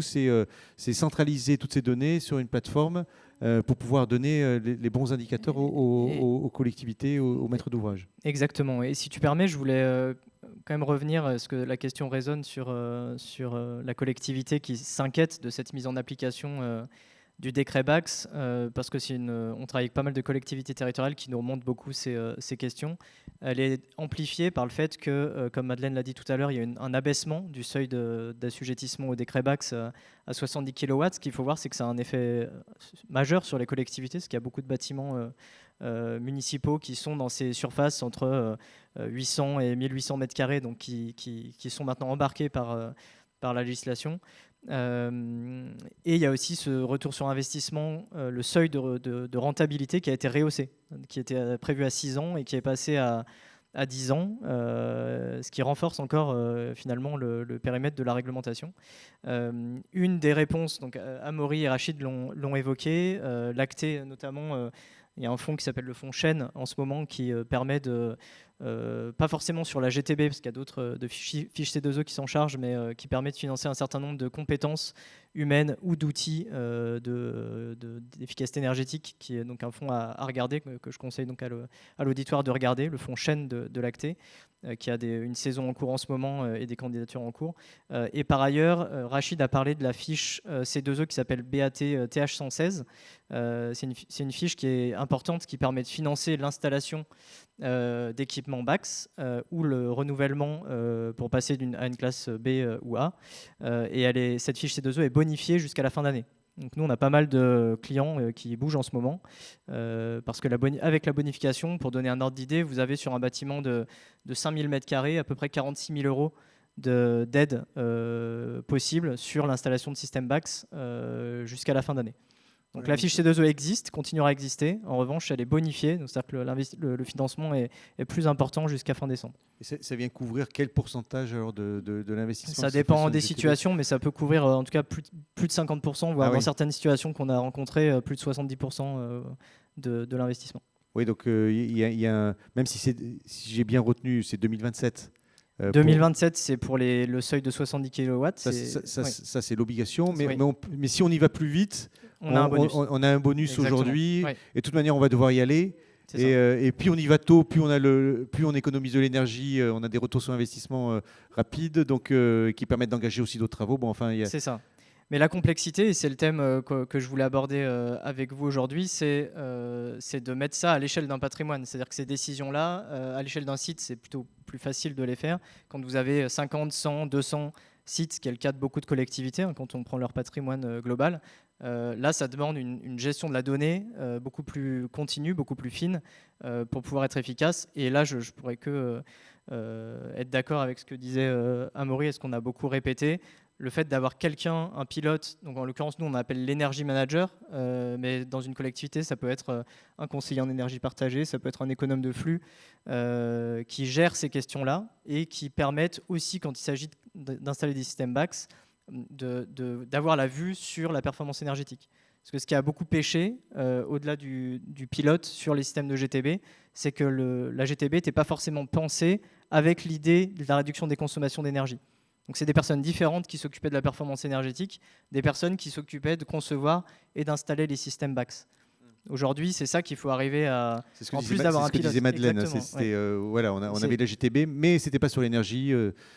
c'est centraliser toutes ces données sur une plateforme pour pouvoir donner les bons indicateurs aux collectivités, aux maîtres d'ouvrage. Exactement. Et si tu permets, je voulais quand même revenir, parce que la question résonne sur la collectivité qui s'inquiète de cette mise en application du décret BACS, parce que on travaille avec pas mal de collectivités territoriales qui nous remontent beaucoup ces questions. Elle est amplifiée par le fait que, comme Madeleine l'a dit tout à l'heure, il y a un abaissement du seuil d'assujettissement au décret BACS à 70 kW. Ce qu'il faut voir, c'est que ça a un effet majeur sur les collectivités, parce qu'il y a beaucoup de bâtiments municipaux qui sont dans ces surfaces entre 800 et 1800 mètres carrés, donc qui sont maintenant embarqués par la législation. Et il y a aussi ce retour sur investissement, le seuil de rentabilité qui a été rehaussé, qui était prévu à 6 ans et qui est passé à 10 ans, ce qui renforce encore finalement le périmètre de la réglementation. Une des réponses, donc Amaury et Rachid l'ont évoqué, Lacté notamment. Il y a un fonds qui s'appelle le fonds Chêne en ce moment qui permet de, pas forcément sur la GTB, parce qu'il y a d'autres de fiches C2E qui s'en chargent, mais qui permet de financer un certain nombre de compétences humaines ou d'outils d'efficacité énergétique, qui est donc un fonds à regarder, que je conseille donc à l'auditoire de regarder, le fonds Chêne de Lacté, qui a une saison en cours en ce moment et des candidatures en cours. Et par ailleurs, Rachid a parlé de la fiche C2E qui s'appelle BAT TH116. C'est une fiche qui est importante, qui permet de financer l'installation d'équipements BACS ou le renouvellement pour passer à une classe B ou A. Et cette fiche C2E est bonifiée jusqu'à la fin d'année. Donc nous, on a pas mal de clients qui bougent en ce moment, parce que avec la bonification, pour donner un ordre d'idée, vous avez sur un bâtiment de 5000 m² à peu près 46 000 euros d'aide possible sur l'installation de système BACS jusqu'à la fin d'année. Donc la fiche C2E existe, continuera à exister. En revanche, elle est bonifiée, donc c'est-à-dire que le financement est plus important jusqu'à fin décembre. Et ça vient couvrir quel pourcentage alors de l'investissement? Ça dépend des situations, mais ça peut couvrir en tout cas plus de 50%, voire dans certaines situations qu'on a rencontrées, plus de 70% de l'investissement. Oui, donc même si j'ai bien retenu, c'est 2027. 2027, c'est pour le seuil de 70 kW. Ça, c'est l'obligation. Mais si on y va plus vite, on a un bonus aujourd'hui. Ouais. Et de toute manière, on va devoir y aller. Et puis on y va tôt, plus on économise de l'énergie, on a des retours sur investissement rapides, donc qui permettent d'engager aussi d'autres travaux. C'est ça. Mais la complexité, et c'est le thème que je voulais aborder avec vous aujourd'hui, c'est de mettre ça à l'échelle d'un patrimoine. C'est-à-dire que ces décisions-là, à l'échelle d'un site, c'est plutôt plus facile de les faire. Quand vous avez 50, 100, 200 sites, ce qui est le cas de beaucoup de collectivités, quand on prend leur patrimoine global, là, ça demande une gestion de la donnée beaucoup plus continue, beaucoup plus fine, pour pouvoir être efficace. Et là, je pourrais que être d'accord avec ce que disait Amaury et ce qu'on a beaucoup répété. Le fait d'avoir quelqu'un, un pilote, donc en l'occurrence nous on appelle l'énergie manager, mais dans une collectivité ça peut être un conseiller en énergie partagée, ça peut être un économe de flux qui gère ces questions-là et qui permettent aussi, quand il s'agit d'installer des systèmes BACS, d'avoir la vue sur la performance énergétique. Parce que ce qui a beaucoup pêché, au-delà du pilote sur les systèmes de GTB, c'est que la GTB n'était pas forcément pensée avec l'idée de la réduction des consommations d'énergie. Donc c'est des personnes différentes qui s'occupaient de la performance énergétique, des personnes qui s'occupaient de concevoir et d'installer les systèmes BACS. Aujourd'hui, c'est ça qu'il faut arriver à... En plus d'avoir un pilote. C'est ce que disait Madeleine. On avait la GTB, mais ce n'était pas sur l'énergie.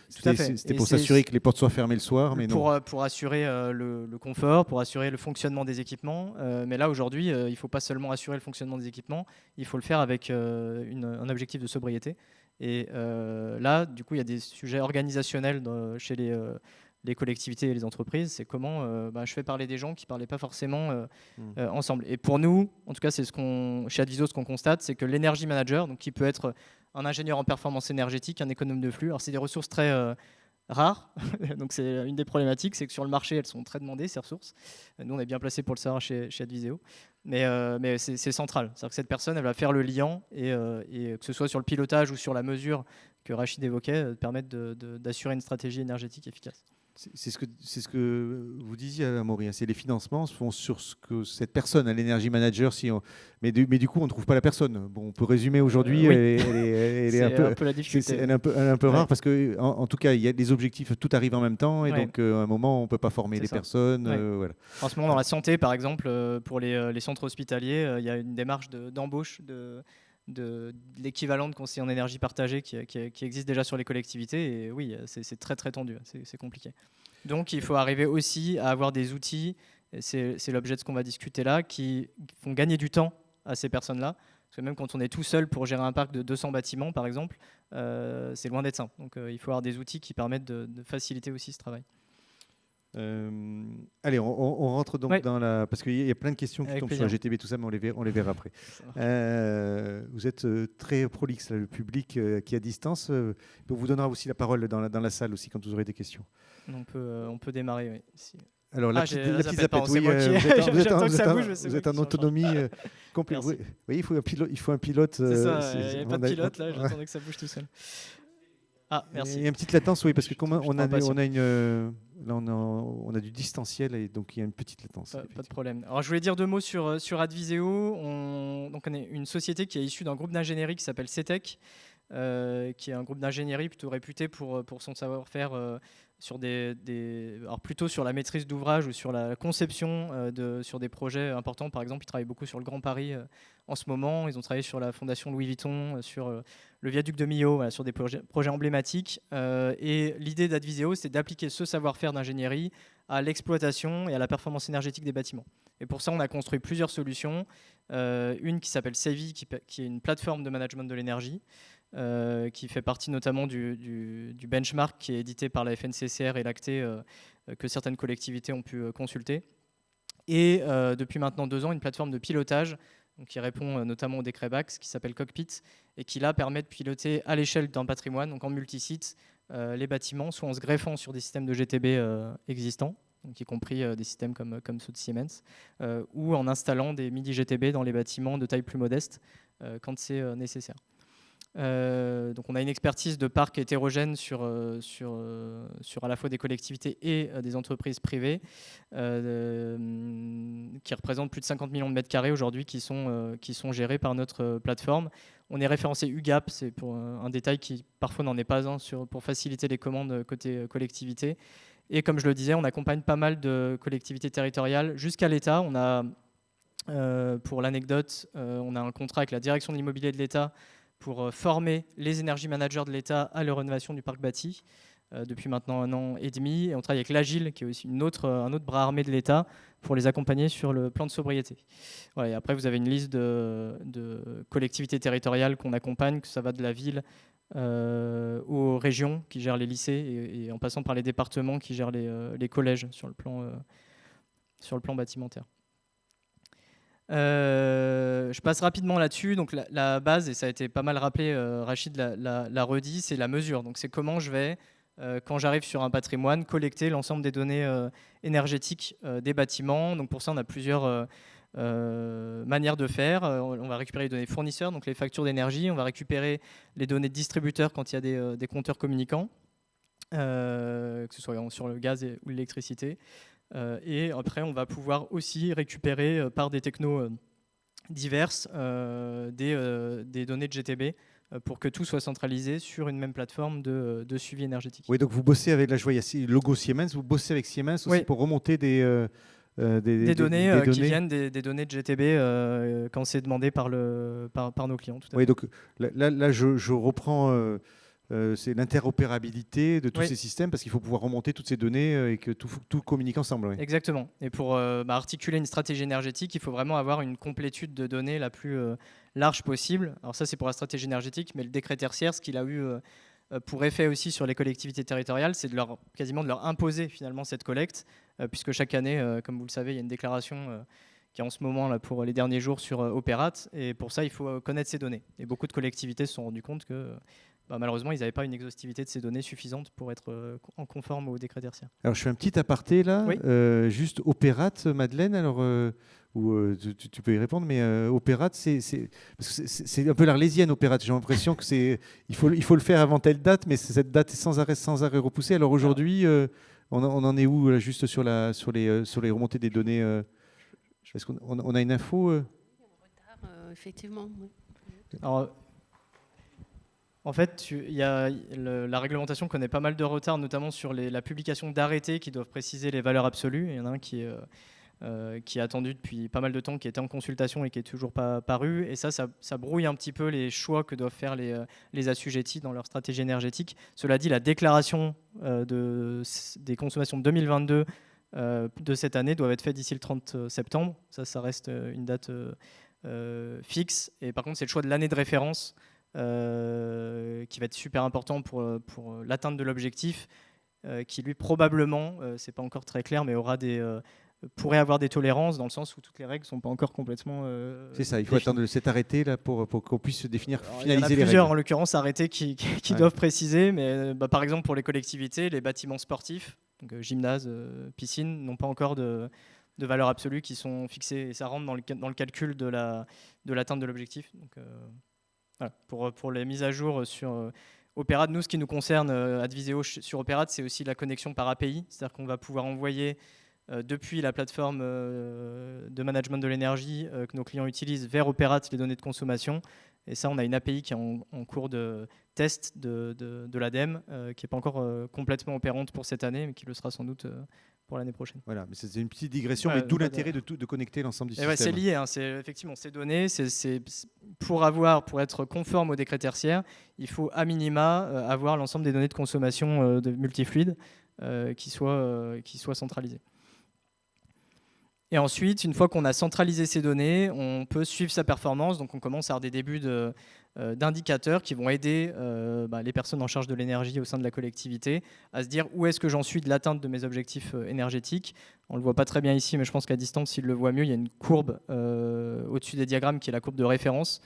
C'était pour s'assurer que les portes soient fermées le soir. Mais pour assurer le confort, pour assurer le fonctionnement des équipements. Mais là, aujourd'hui, il ne faut pas seulement assurer le fonctionnement des équipements, il faut le faire avec un objectif de sobriété. Et là, du coup, il y a des sujets organisationnels chez les collectivités et les entreprises. C'est comment je fais parler des gens qui ne parlaient pas forcément ensemble. Et pour nous, en tout cas, c'est chez Adviso, ce qu'on constate, c'est que l'énergie manager, donc qui peut être un ingénieur en performance énergétique, un économe de flux, alors c'est des ressources très rares. Donc c'est une des problématiques, c'est que sur le marché, elles sont très demandées, ces ressources. Nous, on est bien placés pour le savoir chez Adviso. Mais c'est central. C'est-à-dire que cette personne, elle va faire le lien et que ce soit sur le pilotage ou sur la mesure que Rachid évoquait, permettre d'assurer une stratégie énergétique efficace. C'est ce que vous disiez, Amaury, c'est les financements se font sur ce que cette personne, l'energy manager, mais du coup, on ne trouve pas la personne. Bon, on peut résumer aujourd'hui, oui. elle est un peu la difficulté. Elle est un peu rare parce que, en tout cas, il y a des objectifs, tout arrive en même temps, et donc à un moment, on ne peut pas former les personnes. Voilà. En ce moment, dans la santé, par exemple, pour les centres hospitaliers, il y a une démarche d'embauche de l'équivalent de conseiller en énergie partagée qui existe déjà sur les collectivités. Et oui, c'est très très tendu, c'est compliqué. Donc il faut arriver aussi à avoir des outils, c'est l'objet de ce qu'on va discuter là, qui font gagner du temps à ces personnes-là. Parce que même quand on est tout seul pour gérer un parc de 200 bâtiments, par exemple, c'est loin d'être simple. Donc il faut avoir des outils qui permettent de faciliter aussi ce travail. Allez, on rentre donc dans la... Parce qu'il y a plein de questions qui tombent sur la GTB, tout ça, mais on les verra après. Vous êtes très prolixe, là, le public qui est à distance. On vous donnera aussi la parole dans la salle aussi, quand vous aurez des questions. On peut démarrer, oui. Si. Alors, la petite zapette, oui, vous êtes en autonomie complète. Vous voyez, il faut un pilote. C'est ça, il n'y a pas de pilote, là, j'attendais que ça bouge tout seul. Ah, merci. Il y a une petite latence, oui, parce que on a du distanciel et donc il y a une petite latence. Pas de problème. Alors je voulais dire 2 mots sur Adviseo. On est une société qui est issue d'un groupe d'ingénierie qui s'appelle CETEC, qui est un groupe d'ingénierie plutôt réputé pour son savoir-faire plutôt sur la maîtrise d'ouvrage ou sur la conception sur des projets importants. Par exemple, ils travaillent beaucoup sur le Grand Paris en ce moment. Ils ont travaillé sur la Fondation Louis Vuitton, sur le viaduc de Millau, sur des projets emblématiques. Et l'idée d'Adviseo, c'est d'appliquer ce savoir-faire d'ingénierie à l'exploitation et à la performance énergétique des bâtiments. Et pour ça, on a construit plusieurs solutions. Une qui s'appelle Savvy, qui est une plateforme de management de l'énergie, qui fait partie notamment du benchmark qui est édité par la FNCCR et l'ACTE, que certaines collectivités ont pu consulter. Et depuis maintenant 2 ans, une plateforme de pilotage qui répond notamment au décret BACS, qui s'appelle Cockpit, et qui là permet de piloter à l'échelle d'un patrimoine, donc en multisite, les bâtiments, soit en se greffant sur des systèmes de GTB existants, donc y compris des systèmes comme ceux de Siemens, ou en installant des MIDI GTB dans les bâtiments de taille plus modeste quand c'est nécessaire. Donc on a une expertise de parc hétérogène sur à la fois des collectivités et des entreprises privées qui représentent plus de 50 millions de mètres carrés aujourd'hui qui sont gérés par notre plateforme. On est référencé UGAP, c'est pour un détail qui parfois n'en est pas un, pour faciliter les commandes côté collectivité. Et comme je le disais, on accompagne pas mal de collectivités territoriales jusqu'à l'État. On a, pour l'anecdote, on a un contrat avec la direction de l'immobilier de l'État pour former les énergie managers de l'État à la rénovation du parc bâti depuis maintenant 1 an et demi. Et on travaille avec l'Agile, qui est aussi un autre bras armé de l'État, pour les accompagner sur le plan de sobriété. Voilà, et après, vous avez une liste de collectivités territoriales qu'on accompagne, que ça va de la ville aux régions qui gèrent les lycées et en passant par les départements qui gèrent les collèges sur le plan bâtimentaire. Je passe rapidement là-dessus. Donc la base, et ça a été pas mal rappelé, Rachid l'a redit, c'est la mesure. Donc c'est comment je vais, quand j'arrive sur un patrimoine, collecter l'ensemble des données énergétiques des bâtiments. Donc pour ça, on a plusieurs manières de faire. On va récupérer les données fournisseurs, donc les factures d'énergie. On va récupérer les données de distributeurs quand il y a des compteurs communicants, que ce soit sur le gaz ou l'électricité. Et après, on va pouvoir aussi récupérer par des technos diverses des données de GTB pour que tout soit centralisé sur une même plateforme de suivi énergétique. Oui, donc vous bossez avec, là je vois, il y a le logo Siemens, vous bossez avec Siemens aussi pour remonter des données qui viennent des données de GTB quand c'est demandé par nos clients. Tout à fait. Donc là je reprends... c'est l'interopérabilité de tous ces systèmes parce qu'il faut pouvoir remonter toutes ces données et que tout communique ensemble. Oui. Exactement. Et pour articuler une stratégie énergétique, il faut vraiment avoir une complétude de données la plus large possible. Alors ça, c'est pour la stratégie énergétique, mais le décret tertiaire, ce qu'il a eu pour effet aussi sur les collectivités territoriales, c'est quasiment de leur imposer finalement cette collecte, puisque chaque année, comme vous le savez, il y a une déclaration qui est en ce moment là, pour les derniers jours sur Opérat, et pour ça, il faut connaître ces données. Et beaucoup de collectivités se sont rendues compte que malheureusement, ils n'avaient pas une exhaustivité de ces données suffisante pour être en conforme au décret tertiaire. Alors, je fais un petit aparté là, juste Opérat, Madeleine, alors, tu peux y répondre, mais Opérat, c'est un peu l'Arlésienne, Opérat. J'ai l'impression que il faut le faire avant telle date, mais cette date est sans arrêt repoussée. Alors aujourd'hui, On en est où là, juste sur les remontées des données est-ce qu'on a une info Effectivement, oui. Alors, en fait, la réglementation connaît pas mal de retard, notamment sur la publication d'arrêtés qui doivent préciser les valeurs absolues. Il y en a un qui est attendu depuis pas mal de temps, qui était en consultation et qui n'est toujours pas paru. Et ça brouille un petit peu les choix que doivent faire les assujettis dans leur stratégie énergétique. Cela dit, la déclaration des consommations de 2022 de cette année doit être faite d'ici le 30 septembre. Ça reste une date fixe. Et par contre, c'est le choix de l'année de référence qui va être super important pour l'atteinte de l'objectif, qui lui probablement, c'est pas encore très clair, mais pourrait avoir des tolérances dans le sens où toutes les règles sont pas encore complètement c'est ça, il faut attendre cet arrêté là pour qu'on puisse définir, finaliser les règles. Il y en a plusieurs en l'occurrence arrêtés qui doivent préciser, mais par exemple pour les collectivités, les bâtiments sportifs, donc gymnase, piscine, n'ont pas encore de valeurs absolues qui sont fixées, et ça rentre dans le calcul de l'atteinte de l'objectif. Donc voilà, pour les mises à jour sur Opérad, nous ce qui nous concerne Adviseo sur Opérad, c'est aussi la connexion par API, c'est-à-dire qu'on va pouvoir envoyer depuis la plateforme de management de l'énergie que nos clients utilisent vers Opérad les données de consommation. Et ça, on a une API qui est en cours de test de l'ADEME, qui n'est pas encore complètement opérante pour cette année, mais qui le sera sans doute pour l'année prochaine. Voilà, mais c'est une petite digression, mais d'où l'intérêt de connecter l'ensemble du système. Ouais, c'est lié, hein, effectivement, ces données, pour être conforme au décret tertiaire, il faut à minima avoir l'ensemble des données de consommation de multifluides qui soient centralisées. Et ensuite, une fois qu'on a centralisé ces données, on peut suivre sa performance. Donc, on commence à avoir des débuts d'indicateurs qui vont aider les personnes en charge de l'énergie au sein de la collectivité à se dire où est-ce que j'en suis de l'atteinte de mes objectifs énergétiques. On ne le voit pas très bien ici, mais je pense qu'à distance, s'il le voit mieux, il y a une courbe au-dessus des diagrammes qui est la courbe de référence.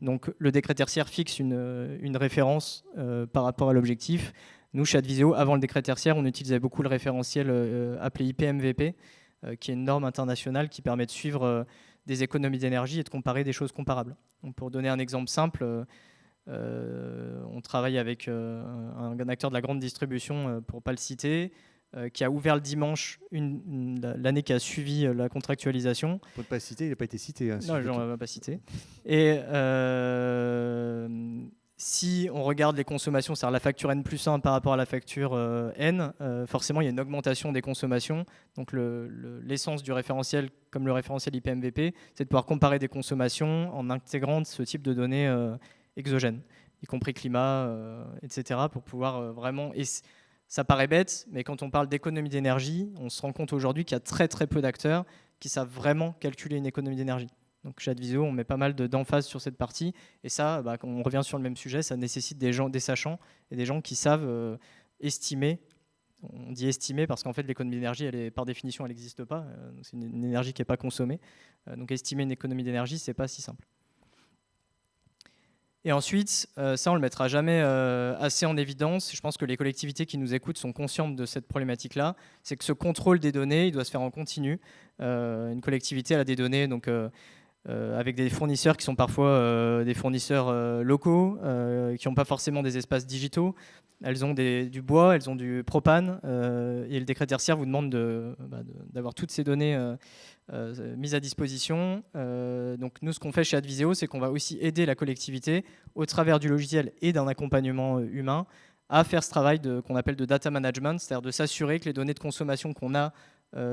Donc, le décret tertiaire fixe une référence par rapport à l'objectif. Nous, chez Adviseo, avant le décret tertiaire, on utilisait beaucoup le référentiel appelé IPMVP, qui est une norme internationale qui permet de suivre des économies d'énergie et de comparer des choses comparables. Donc, pour donner un exemple simple, on travaille avec un acteur de la grande distribution, pour ne pas le citer, qui a ouvert le dimanche l'année qui a suivi la contractualisation. Pour ne pas le citer, il n'a pas été cité. Hein, non, je ne vais pas citer. Et si on regarde les consommations, c'est-à-dire la facture N+1 par rapport à la facture N, forcément, il y a une augmentation des consommations. Donc, l'essence du référentiel, comme le référentiel IPMVP, c'est de pouvoir comparer des consommations en intégrant ce type de données exogènes, y compris climat, etc., pour pouvoir vraiment... Et ça paraît bête, mais quand on parle d'économie d'énergie, on se rend compte aujourd'hui qu'il y a très, très peu d'acteurs qui savent vraiment calculer une économie d'énergie. Donc chez Adviseo, on met pas mal d'emphase sur cette partie. Et ça, on revient sur le même sujet, ça nécessite des sachants et des gens qui savent estimer. On dit estimer parce qu'en fait, l'économie d'énergie, par définition, elle n'existe pas. C'est une énergie qui n'est pas consommée. Donc estimer une économie d'énergie, ce n'est pas si simple. Et ensuite, ça, on ne le mettra jamais assez en évidence. Je pense que les collectivités qui nous écoutent sont conscientes de cette problématique-là. C'est que ce contrôle des données, il doit se faire en continu. Une collectivité, elle a des données... donc avec des fournisseurs qui sont parfois des fournisseurs locaux, qui n'ont pas forcément des espaces digitaux. Elles ont du bois, elles ont du propane, et le décret tertiaire vous demande d'avoir toutes ces données mises à disposition. Donc nous, ce qu'on fait chez Adviseo, c'est qu'on va aussi aider la collectivité, au travers du logiciel et d'un accompagnement humain, à faire ce travail qu'on appelle de data management, c'est-à-dire de s'assurer que les données de consommation qu'on a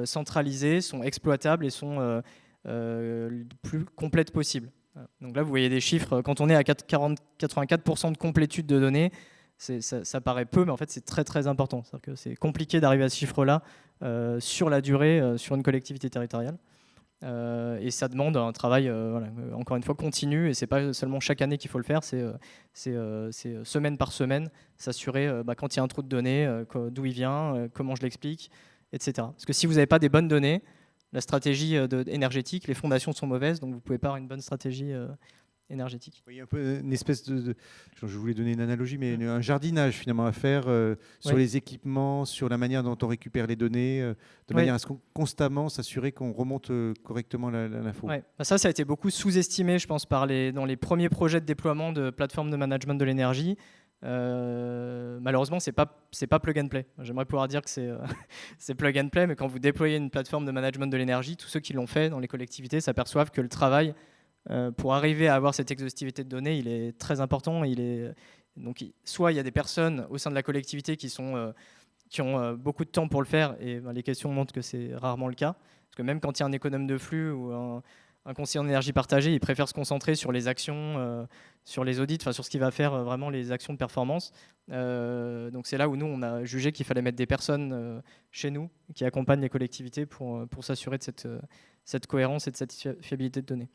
centralisées sont exploitables et sont... le plus complète possible. Donc là, vous voyez des chiffres. Quand on est à 84% de complétude de données, ça paraît peu, mais en fait, c'est très, très important. C'est-à-dire que c'est compliqué d'arriver à ce chiffre-là sur la durée, sur une collectivité territoriale. Et ça demande un travail, encore une fois, continu. Et ce n'est pas seulement chaque année qu'il faut le faire, c'est semaine par semaine, s'assurer quand il y a un trou de données, d'où il vient, comment je l'explique, etc. Parce que si vous n'avez pas des bonnes données, la stratégie énergétique, les fondations sont mauvaises, donc vous ne pouvez pas avoir une bonne stratégie énergétique. Il y a un peu une espèce je voulais donner une analogie, mais un jardinage finalement à faire sur les équipements, sur la manière dont on récupère les données, de manière à ce qu'on constamment s'assurer qu'on remonte correctement l'info. Ouais. Ça a été beaucoup sous-estimé, je pense, dans les premiers projets de déploiement de plateformes de management de l'énergie. Malheureusement, c'est pas plug and play. J'aimerais pouvoir dire que c'est plug and play, mais quand vous déployez une plateforme de management de l'énergie, tous ceux qui l'ont fait dans les collectivités s'aperçoivent que le travail pour arriver à avoir cette exhaustivité de données, il est très important. Donc, soit il y a des personnes au sein de la collectivité qui ont beaucoup de temps pour le faire, et les questions montrent que c'est rarement le cas. Parce que même quand il y a un économe de flux ou un conseiller en énergie partagée, il préfère se concentrer sur les actions, sur les audits, sur ce qui va faire vraiment les actions de performance. Donc c'est là où nous, on a jugé qu'il fallait mettre des personnes chez nous qui accompagnent les collectivités pour s'assurer de cette cohérence et de cette fiabilité de données.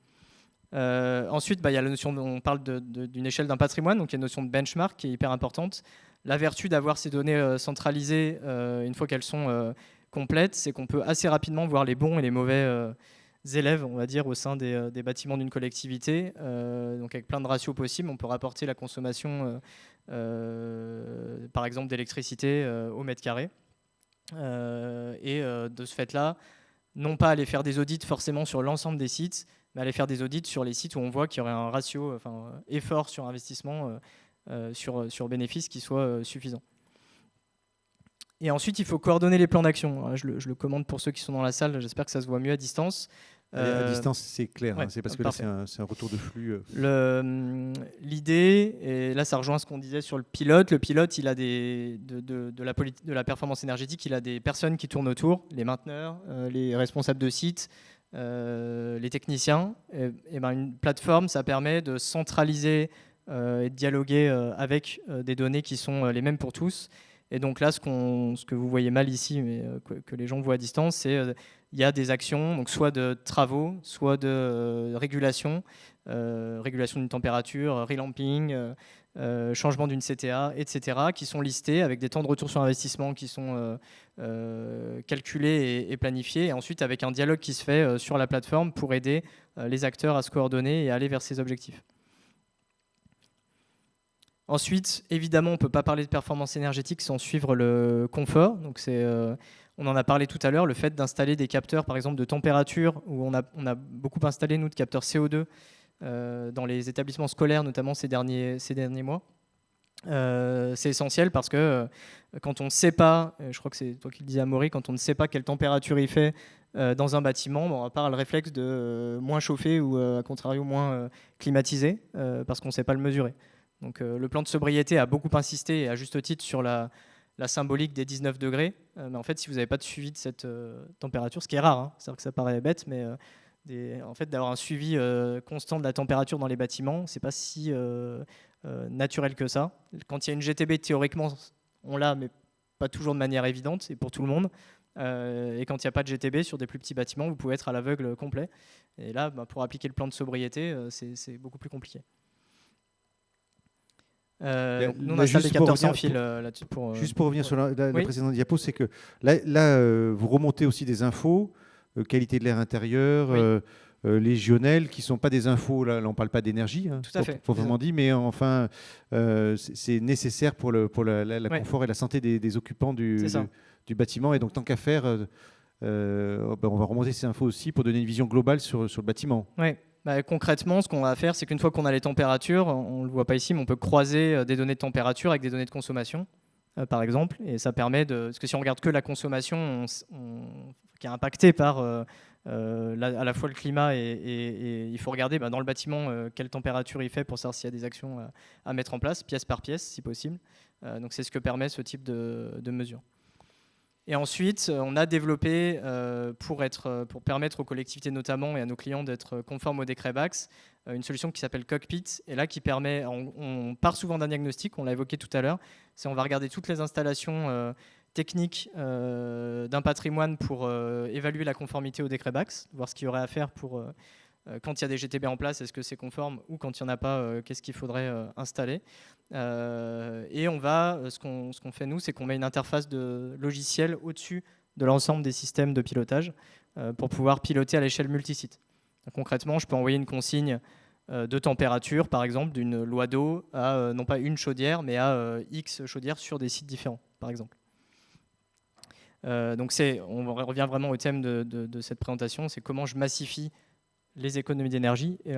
Ensuite, il y a la notion, on parle d'une échelle d'un patrimoine, donc il y a une notion de benchmark qui est hyper importante. La vertu d'avoir ces données centralisées, une fois qu'elles sont complètes, c'est qu'on peut assez rapidement voir les bons et les mauvais élèves, on va dire, au sein des bâtiments d'une collectivité. Donc avec plein de ratios possibles, on peut rapporter la consommation, par exemple, d'électricité au mètre carré. De ce fait-là, non pas aller faire des audits forcément sur l'ensemble des sites, mais aller faire des audits sur les sites où on voit qu'il y aurait un ratio, effort sur investissement, sur bénéfice qui soit suffisant. Et ensuite, il faut coordonner les plans d'action. Je le commande pour ceux qui sont dans la salle, j'espère que ça se voit mieux à distance. À distance, c'est clair, ouais, c'est parce que là, c'est un retour de flux. L'idée, et là ça rejoint ce qu'on disait sur le pilote, il a de la performance énergétique, il a des personnes qui tournent autour, les mainteneurs, les responsables de site, les techniciens. Une plateforme, ça permet de centraliser et de dialoguer avec des données qui sont les mêmes pour tous. Et donc là, ce que vous voyez mal ici, mais que les gens voient à distance, c'est il y a des actions, donc soit de travaux, soit de régulation, régulation d'une température, relamping, changement d'une CTA, etc., qui sont listés avec des temps de retour sur investissement qui sont calculés et planifiés, et ensuite avec un dialogue qui se fait sur la plateforme pour aider les acteurs à se coordonner et à aller vers ces objectifs. Ensuite, évidemment, on ne peut pas parler de performance énergétique sans suivre le confort. Donc on en a parlé tout à l'heure, le fait d'installer des capteurs, par exemple, de température, où on a beaucoup installé, nous, de capteurs CO2 dans les établissements scolaires, notamment ces derniers mois. C'est essentiel parce que quand on ne sait pas, je crois que c'est toi qui le disais, Amaury, quand on ne sait pas quelle température il fait dans un bâtiment, on va pas le réflexe de moins chauffer ou, à contrario, moins climatiser, parce qu'on ne sait pas le mesurer. Donc le plan de sobriété a beaucoup insisté, et à juste titre, sur la symbolique des 19 degrés. Mais en fait, si vous n'avez pas de suivi de cette température, ce qui est rare, c'est-à-dire que ça paraît bête, mais en fait, d'avoir un suivi constant de la température dans les bâtiments, c'est pas si naturel que ça. Quand il y a une GTB, théoriquement, on l'a, mais pas toujours de manière évidente, et pour tout le monde. Et quand il n'y a pas de GTB sur des plus petits bâtiments, vous pouvez être à l'aveugle complet. Et là, pour appliquer le plan de sobriété, c'est beaucoup plus compliqué. Nous on installe des capteurs sans fil là-dessus. Juste pour revenir sur la précédente diapo, c'est que là vous remontez aussi des infos, qualité de l'air intérieur, légionnelle, qui ne sont pas des infos, là on ne parle pas d'énergie, tout à fait, proprement dit, mais enfin c'est nécessaire pour la confort et la santé des occupants du bâtiment. Et donc tant qu'à faire, on va remonter ces infos aussi pour donner une vision globale sur le bâtiment. Oui. Concrètement, ce qu'on va faire, c'est qu'une fois qu'on a les températures, on ne le voit pas ici, mais on peut croiser des données de température avec des données de consommation, par exemple. Et ça permet parce que si on regarde que la consommation, qui est impactée par à la fois le climat, et il faut regarder dans le bâtiment quelle température il fait pour savoir s'il y a des actions à mettre en place, pièce par pièce, si possible. Donc c'est ce que permet ce type de mesure. Et ensuite, on a développé, pour permettre aux collectivités notamment et à nos clients d'être conformes au décret BACS, une solution qui s'appelle Cockpit, et là qui permet, on part souvent d'un diagnostic, on l'a évoqué tout à l'heure, c'est on va regarder toutes les installations techniques d'un patrimoine pour évaluer la conformité au décret BACS, voir ce qu'il y aurait à faire pour, quand il y a des GTB en place, est-ce que c'est conforme, ou quand il n'y en a pas, qu'est-ce qu'il faudrait installer. Et ce qu'on fait nous, c'est qu'on met une interface de logiciel au-dessus de l'ensemble des systèmes de pilotage pour pouvoir piloter à l'échelle multisite. Donc, concrètement, je peux envoyer une consigne de température, par exemple, d'une loi d'eau à non pas une chaudière, mais à X chaudières sur des sites différents, par exemple. Donc on revient vraiment au thème de cette présentation, c'est comment je massifie les économies d'énergie, et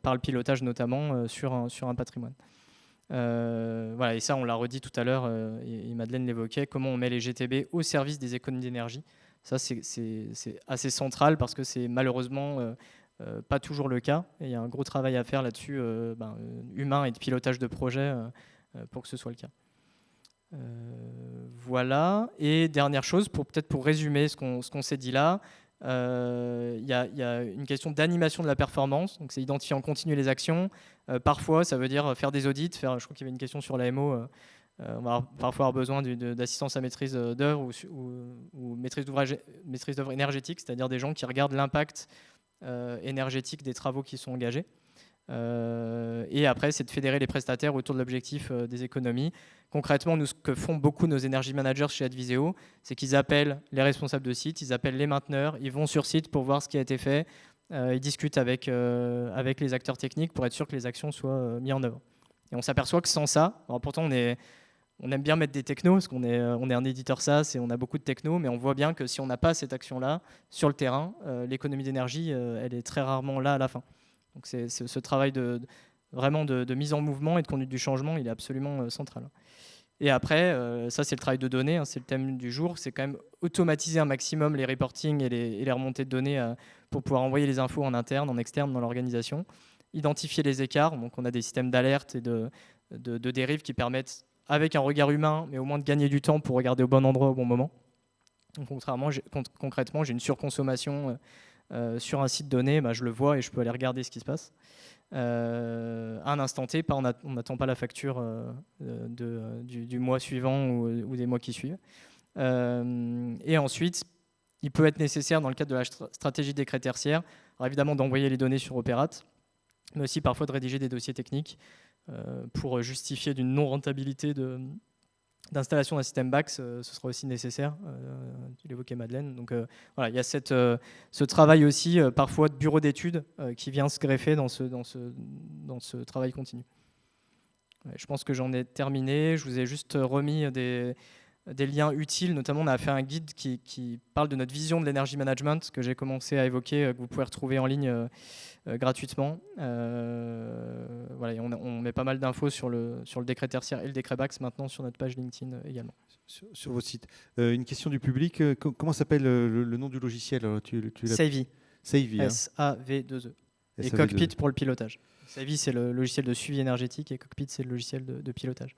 par le pilotage notamment sur un patrimoine. Voilà, et ça, on l'a redit tout à l'heure, et Madeleine l'évoquait, comment on met les GTB au service des économies d'énergie. Ça, c'est assez central parce que c'est malheureusement pas toujours le cas. Et il y a un gros travail à faire là-dessus, humain et de pilotage de projet, pour que ce soit le cas. Voilà. Et dernière chose, peut-être pour résumer ce qu'on s'est dit là, il y a une question d'animation de la performance. Donc c'est identifier en continu les actions. Parfois, ça veut dire faire des audits. Je crois qu'il y avait une question sur l'AMO. On va parfois avoir besoin d'assistance à maîtrise d'œuvre ou maîtrise d'œuvre énergétique, c'est-à-dire des gens qui regardent l'impact énergétique des travaux qui sont engagés. Et après, c'est de fédérer les prestataires autour de l'objectif des économies. Concrètement, nous, ce que font beaucoup nos energy managers chez Adviseo, c'est qu'ils appellent les responsables de site, ils appellent les mainteneurs, ils vont sur site pour voir ce qui a été fait, ils discutent avec les acteurs techniques pour être sûr que les actions soient mises en œuvre. Et on s'aperçoit que sans ça, alors pourtant on aime bien mettre des technos, parce qu'on est un éditeur SaaS et on a beaucoup de technos, mais on voit bien que si on n'a pas cette action-là sur le terrain, l'économie d'énergie, elle est très rarement là à la fin. Donc c'est ce travail vraiment de mise en mouvement et de conduite du changement, il est absolument central. Et après, ça c'est le travail de données, c'est le thème du jour, c'est quand même automatiser un maximum les reporting et les remontées de données pour pouvoir envoyer les infos en interne, en externe dans l'organisation, identifier les écarts, donc on a des systèmes d'alerte et de dérive qui permettent, avec un regard humain, mais au moins de gagner du temps pour regarder au bon endroit au bon moment. Donc concrètement, j'ai une surconsommation sur un site donné, je le vois et je peux aller regarder ce qui se passe. À un instant T, on n'attend pas la facture du mois suivant ou des mois qui suivent. Et ensuite, il peut être nécessaire, dans le cadre de la stratégie décret tertiaire, alors évidemment d'envoyer les données sur Opérate, mais aussi parfois de rédiger des dossiers techniques pour justifier d'une non-rentabilité d'installation d'un système BACS, ce sera aussi nécessaire. Tu l'évoquais, Madeleine. Donc voilà, il y a ce travail aussi, parfois de bureau d'études, qui vient se greffer dans ce travail continu. Ouais, je pense que j'en ai terminé. Je vous ai juste remis des liens utiles. Notamment, on a fait un guide qui parle de notre vision de l'energy management, que j'ai commencé à évoquer, que vous pouvez retrouver en ligne gratuitement. Voilà, on met pas mal d'infos sur le décret tertiaire et le décret BACS maintenant sur notre page LinkedIn également. Sur vos sites. Une question du public. Comment s'appelle le nom du logiciel? Savvy. Savvy. S-A-V-2-E. Et Cockpit pour le pilotage. Savvy, c'est le logiciel de suivi énergétique et Cockpit, c'est le logiciel de pilotage.